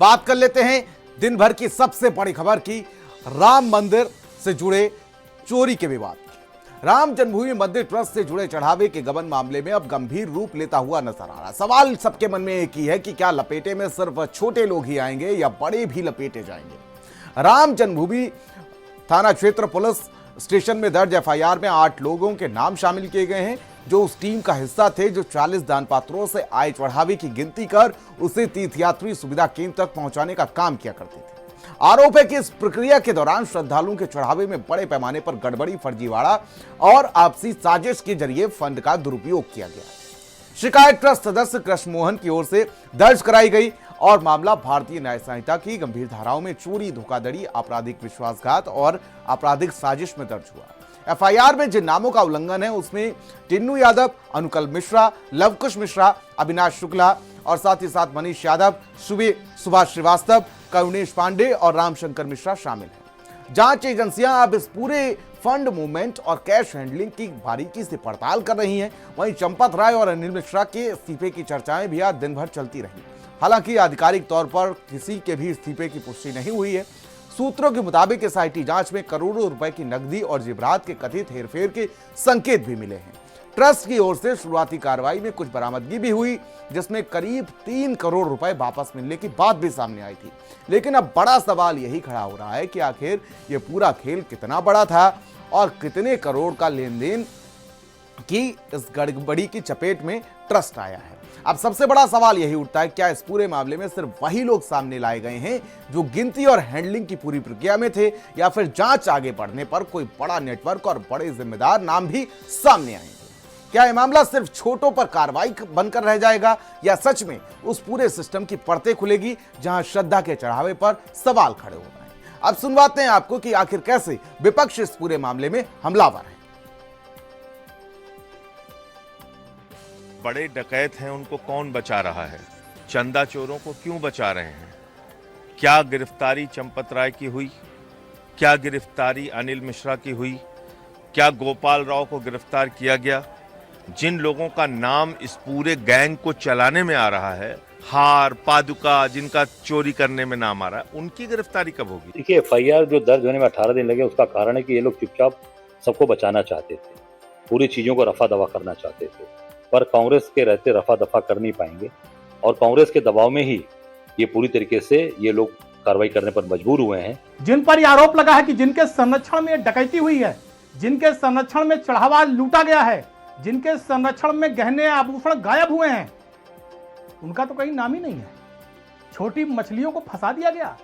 बात कर लेते हैं दिन भर की सबसे बड़ी खबर की, राम मंदिर से जुड़े चोरी के विवाद। राम जन्मभूमि मंदिर ट्रस्ट से जुड़े चढ़ावे के गबन मामले में अब गंभीर रूप लेता हुआ नजर आ रहा। सवाल सबके मन में एक ही है कि क्या लपेटे में सिर्फ छोटे लोग ही आएंगे या बड़े भी लपेटे जाएंगे। राम जन्मभूमि थाना क्षेत्र पुलिस स्टेशन में दर्ज एफआईआर में 8 लोगों के नाम शामिल किए गए हैं, जो उस टीम का हिस्सा थे जो 40 दान पात्रों से आए चढ़ावे की गिनती कर उसे तीर्थयात्री सुविधा केंद्र तक पहुंचाने का काम किया करते थे। आरोप है कि इस प्रक्रिया के दौरान श्रद्धालुओं के चढ़ावे में बड़े पैमाने पर गड़बड़ी, फर्जीवाड़ा और आपसी साजिश के जरिए फंड का दुरुपयोग किया गया। शिकायत ट्रस्ट सदस्य कृष्ण मोहन की ओर से दर्ज कराई गई और मामला भारतीय न्याय संहिता की गंभीर धाराओं में चोरी, धोखाधड़ी, आपराधिक विश्वासघात और आपराधिक साजिश में दर्ज हुआ। एफआईआर में जिन नामों का उल्लंघन है उसमें टिन्नू यादव, अनुकल मिश्रा, लवकुश मिश्रा, अविनाश शुक्ला और साथ ही साथ मनीष यादव, सुभाष श्रीवास्तव, करुणेश पांडे और रामशंकर मिश्रा शामिल हैं। जांच एजेंसियां अब इस पूरे फंड मूवमेंट और कैश हैंडलिंग की बारीकी से पड़ताल कर रही हैं। वहीं चंपत राय और अनिल मिश्रा के इस्तीफे की चर्चाएं भी आज दिन भर चलती रही। हालांकि आधिकारिक तौर पर किसी के भी इस्तीफे की पुष्टि नहीं हुई है। सूत्रों के मुताबिक एसआईटी जांच में करोड़ों रुपए की नकदी और जेवरात के कथित हेरफेर के संकेत भी मिले हैं। ट्रस्ट की ओर से शुरुआती कार्रवाई में कुछ बरामदगी भी हुई, जिसमें करीब 3 करोड़ रुपए वापस मिलने की बात भी सामने आई थी। लेकिन अब बड़ा सवाल यही खड़ा हो रहा है कि आखिर यह पूरा खेल कितना बड़ा था और कितने करोड़ का लेन देन की इस गड़बड़ी की चपेट में ट्रस्ट आया है। अब सबसे बड़ा सवाल यही उठता है, क्या इस पूरे मामले में सिर्फ वही लोग सामने लाए गए हैं जो गिनती और हैंडलिंग की पूरी प्रक्रिया में थे, या फिर जांच आगे बढ़ने पर कोई बड़ा नेटवर्क और बड़े जिम्मेदार नाम भी सामने आएंगे? क्या यह मामला सिर्फ छोटों पर कार्रवाई बनकर रह जाएगा या सच में उस पूरे सिस्टम की परतें खुलेगी जहां श्रद्धा के चढ़ावे पर सवाल खड़े हो रहे हैं? अब सुनवाते हैं आपको कि आखिर कैसे विपक्ष इस पूरे मामले में हमलावर है। बड़े डकैत हैं, उनको कौन बचा रहा है? चंदा चोरों को क्यों बचा रहे हैं? क्या गिरफ्तारी चंपत राय की हुई? क्या गिरफ्तारी अनिल मिश्रा की हुई? क्या गोपाल राव को गिरफ्तार किया गया? जिन लोगों का नाम इस पूरे गैंग को चलाने में आ रहा है, हार, पादुका, जिनका चोरी करने में नाम आ रहा है, उनकी गिरफ्तारी कब होगी? देखिए, एफआईआर जो दर्ज होने में 18 दिन लगे, उसका कारण है कि ये लोग चुपचाप सबको बचाना चाहते थे, पूरी चीजों को रफा दफा करना चाहते थे, पर कांग्रेस के रहते रफा दफा कर नहीं पाएंगे और कांग्रेस के दबाव में ही ये पूरी तरीके से ये लोग कार्रवाई करने पर मजबूर हुए हैं। जिन पर यह आरोप लगा है कि जिनके संरक्षण में डकैती हुई है, जिनके संरक्षण में चढ़ावा लूटा गया है, जिनके संरक्षण में गहने आभूषण गायब हुए हैं, उनका तो कहीं नाम ही नहीं है। छोटी मछलियों को फंसा दिया गया।